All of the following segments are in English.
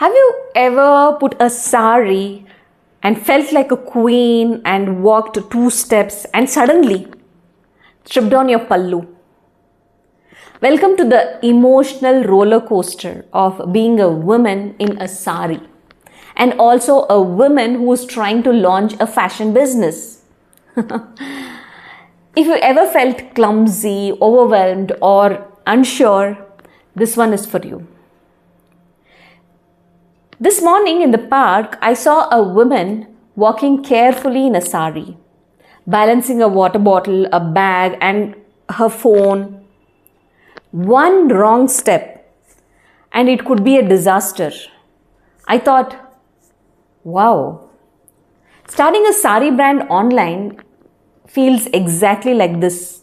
Have you ever put a sari and felt like a queen and walked 2 steps and suddenly stripped on your pallu? Welcome to the emotional roller coaster of being a woman in a sari and also a woman who is trying to launch a fashion business. If you ever felt clumsy, overwhelmed or unsure, this one is for you. This morning in the park, I saw a woman walking carefully in a sari, balancing a water bottle, a bag and her phone. One wrong step and it could be a disaster. I thought, wow, starting a sari brand online feels exactly like this.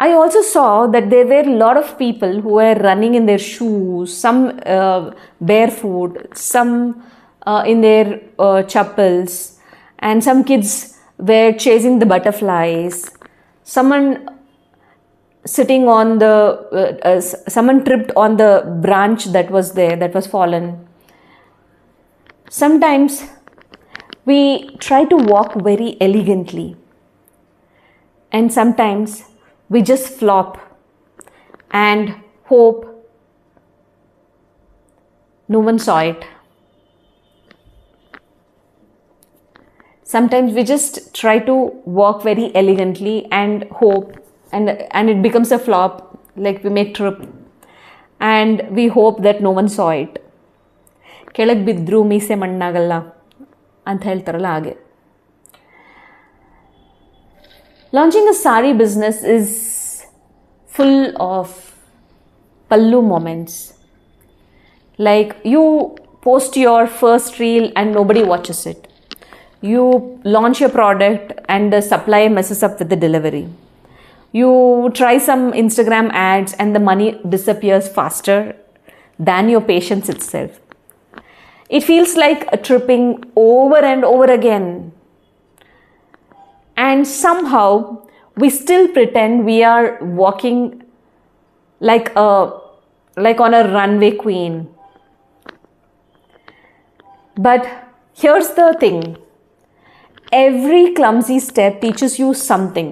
I also saw that there were a lot of people who were running in their shoes, some barefoot, some in their chappals, and some kids were chasing the butterflies. Someone sitting on someone tripped on the branch that was there, that was fallen. Sometimes we try to walk very elegantly, and sometimes we just flop and hope no one saw it. Sometimes we just try to walk very elegantly and hope and it becomes a flop, like we may trip and we hope that no one saw it. ಕೆಳಗೆ ಬಿದ್ದರೂ ಮೀಸೆ ಮಣ್ಣಾಗಲ್ಲ ಅಂತ ಹೇಳ್ತಾರಲ್ಲ ಹಾಗೆ. Launching a sari business is full of pallu moments. Like you post your first reel and nobody watches it. You launch your product and the supplier messes up with the delivery. You try some Instagram ads and the money disappears faster than your patience itself. It feels like a tripping over and over again. And somehow we still pretend we are walking like on a runway queen. But here's the thing. Every clumsy step teaches you something.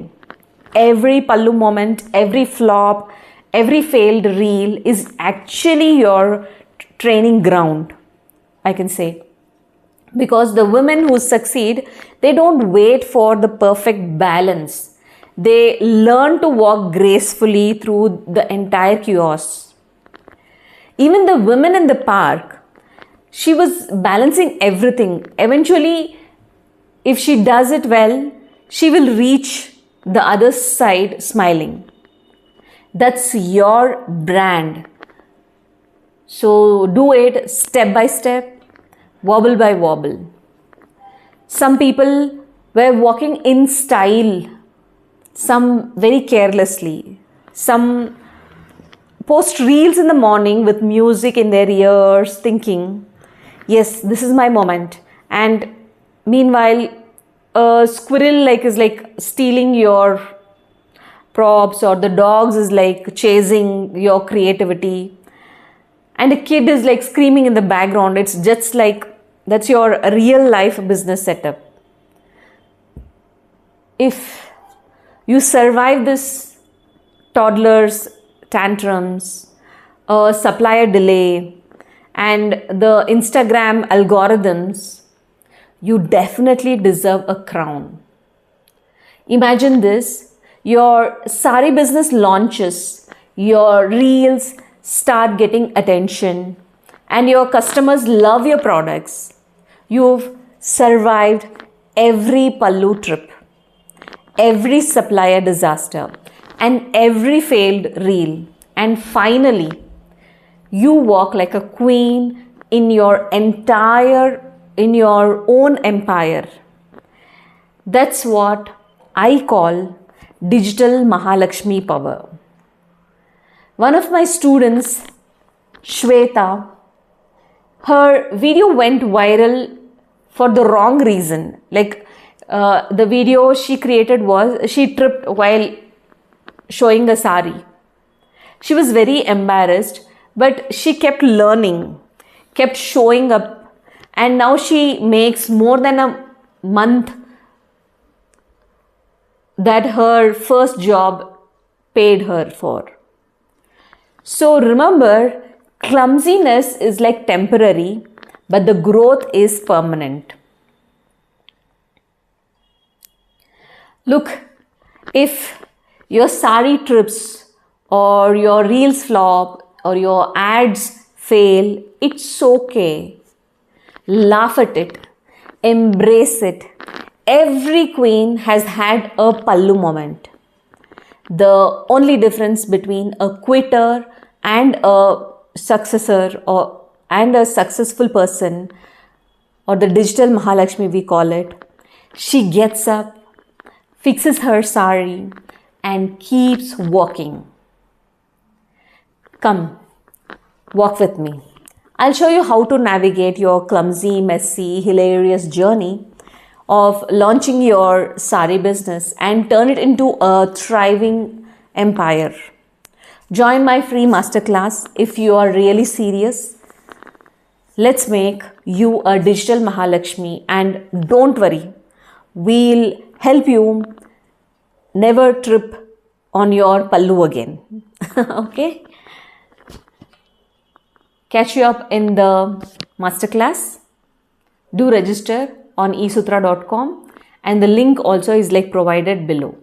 Every pallu moment, every flop, every failed reel is actually your training ground, I can say. Because the women who succeed, they don't wait for the perfect balance. They learn to walk gracefully through the entire chaos. Even the woman in the park, she was balancing everything. Eventually, if she does it well, she will reach the other side smiling. That's your brand. So do it step by step, wobble by wobble. Some people were walking in style, some very carelessly. Some post reels in the morning with music in their ears thinking, yes, this is my moment. And meanwhile, a squirrel is like stealing your props, or the dogs is like chasing your creativity. And a kid is like screaming in the background. It's just like that's your real life business setup. If you survive this toddler's tantrums, a supplier delay, and the Instagram algorithms, you definitely deserve a crown. Imagine this. Your sari business launches, your reels start getting attention and your customers love your products. You've survived every pallu trip, every supplier disaster and every failed reel, and finally you walk like a queen in your own empire. That's what I call digital Mahalakshmi power. One of my students, Shweta, her video went viral for the wrong reason. The video she created was she tripped while showing a sari. She was very embarrassed but she kept learning, kept showing up, and now she makes more than a month that her first job paid her for. So remember, clumsiness is like temporary, but the growth is permanent. Look, if your saree trips or your reels flop or your ads fail, it's okay. Laugh at it. Embrace it. Every queen has had a pallu moment. The only difference between a quitter and a successor and a successful person, or the digital Mahalakshmi we call it, she gets up, fixes her saree and keeps walking. Come, walk with me. I'll show you how to navigate your clumsy, messy, hilarious journey of launching your saree business and turn it into a thriving empire. Join my free masterclass if you are really serious. Let's make you a digital Mahalakshmi, and don't worry, we'll help you never trip on your pallu again. Okay? Catch you up in the masterclass. Do register on esutra.com, and the link also is like provided below.